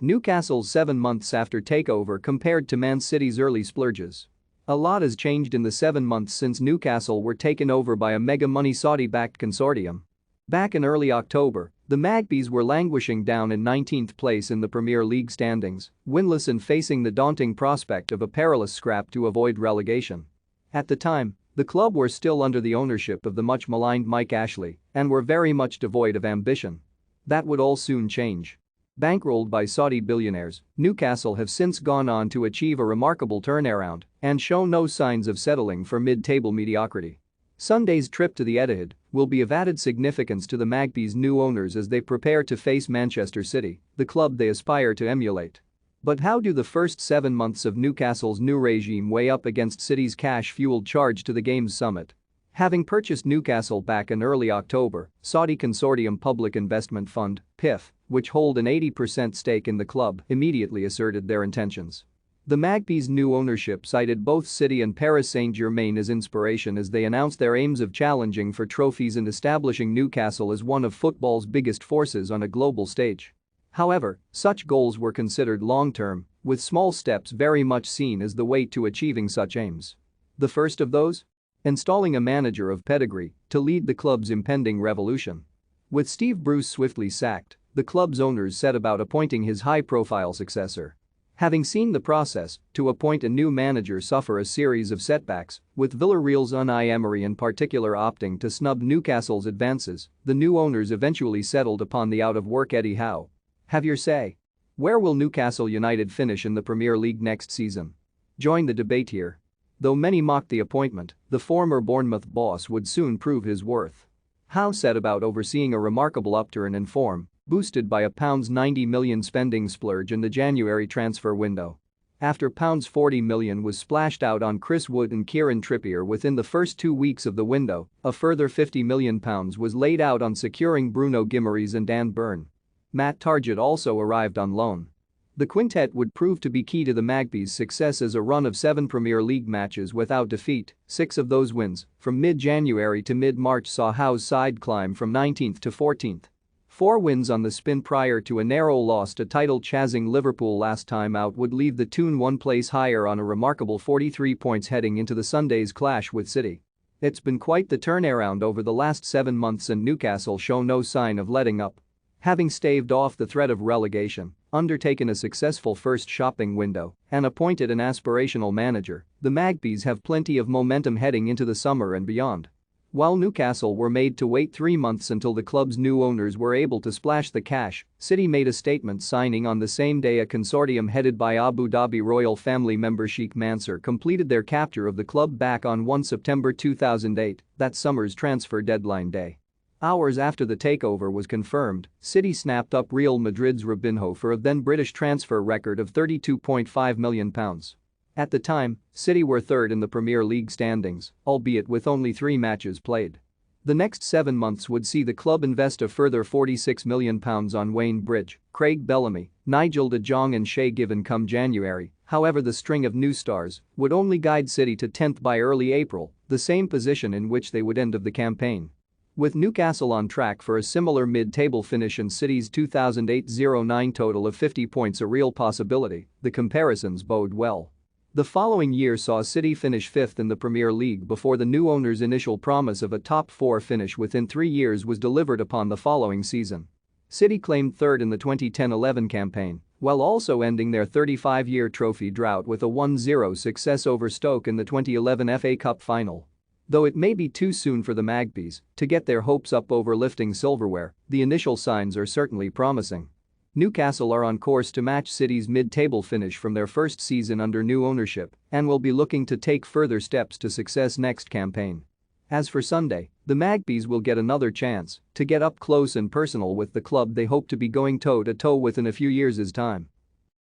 Newcastle's 7 months after takeover compared to Man City's early splurges. A lot has changed in the 7 months since Newcastle were taken over by a mega-money Saudi-backed consortium. Back in early October, the Magpies were languishing down in 19th place in the Premier League standings, winless and facing the daunting prospect of a perilous scrap to avoid relegation. At the time, the club were still under the ownership of the much-maligned Mike Ashley and were very much devoid of ambition. That would all soon change. Bankrolled by Saudi billionaires, Newcastle have since gone on to achieve a remarkable turnaround and show no signs of settling for mid-table mediocrity. Sunday's trip to the Etihad will be of added significance to the Magpies' new owners as they prepare to face Manchester City, the club they aspire to emulate. But how do the first 7 months of Newcastle's new regime weigh up against City's cash-fueled charge to the game's summit? Having purchased Newcastle back in early October, Saudi Consortium Public Investment Fund (PIF), which hold an 80% stake in the club, immediately asserted their intentions. The Magpies' new ownership cited both City and Paris Saint-Germain as inspiration as they announced their aims of challenging for trophies and establishing Newcastle as one of football's biggest forces on a global stage. However, such goals were considered long-term, with small steps very much seen as the way to achieving such aims. The first of those? Installing a manager of pedigree to lead the club's impending revolution. With Steve Bruce swiftly sacked, the club's owners set about appointing his high-profile successor. Having seen the process to appoint a new manager suffer a series of setbacks, with Villarreal's Unai Emery in particular opting to snub Newcastle's advances, the new owners eventually settled upon the out-of-work Eddie Howe. Have your say. Where will Newcastle United finish in the Premier League next season? Join the debate here. Though many mocked the appointment, the former Bournemouth boss would soon prove his worth. Howe set about overseeing a remarkable upturn in form, boosted by a £90 million spending splurge in the January transfer window. After £40 million was splashed out on Chris Wood and Kieran Trippier within the first 2 weeks of the window, a further £50 million was laid out on securing Bruno Guimaraes and Dan Burn. Matt Targett also arrived on loan. The quintet would prove to be key to the Magpies' success as a run of 7 Premier League matches without defeat, 6 of those wins from mid-January to mid-March saw Howe's side climb from 19th to 14th. 4 wins on the spin prior to a narrow loss to title-chasing Liverpool last time out would leave the Toon 1 place higher on a remarkable 43 points heading into the Sunday's clash with City. It's been quite the turnaround over the last 7 months and Newcastle show no sign of letting up. Having staved off the threat of relegation, undertaken a successful first shopping window, and appointed an aspirational manager, the Magpies have plenty of momentum heading into the summer and beyond. While Newcastle were made to wait 3 months until the club's new owners were able to splash the cash, City made a statement signing on the same day a consortium headed by Abu Dhabi royal family member Sheikh Mansour completed their capture of the club back on 1 September 2008, that summer's transfer deadline day. Hours after the takeover was confirmed, City snapped up Real Madrid's Robinho for a then-British transfer record of £32.5 million. At the time, City were third in the Premier League standings, albeit with only 3 matches played. The next 7 months would see the club invest a further £46 million on Wayne Bridge, Craig Bellamy, Nigel de Jong and Shay Given come January. However, the string of new stars would only guide City to 10th by early April, the same position in which they would end of the campaign. With Newcastle on track for a similar mid-table finish and City's 2008-09 total of 50 points a real possibility, the comparisons bode well. The following year saw City finish 5th in the Premier League before the new owners' initial promise of a top 4 finish within 3 years was delivered upon the following season. City claimed 3rd in the 2010-11 campaign, while also ending their 35-year trophy drought with a 1-0 success over Stoke in the 2011 FA Cup final. Though it may be too soon for the Magpies to get their hopes up over lifting silverware, the initial signs are certainly promising. Newcastle are on course to match City's mid-table finish from their first season under new ownership and will be looking to take further steps to success next campaign. As for Sunday, the Magpies will get another chance to get up close and personal with the club they hope to be going toe-to-toe with in a few years' time.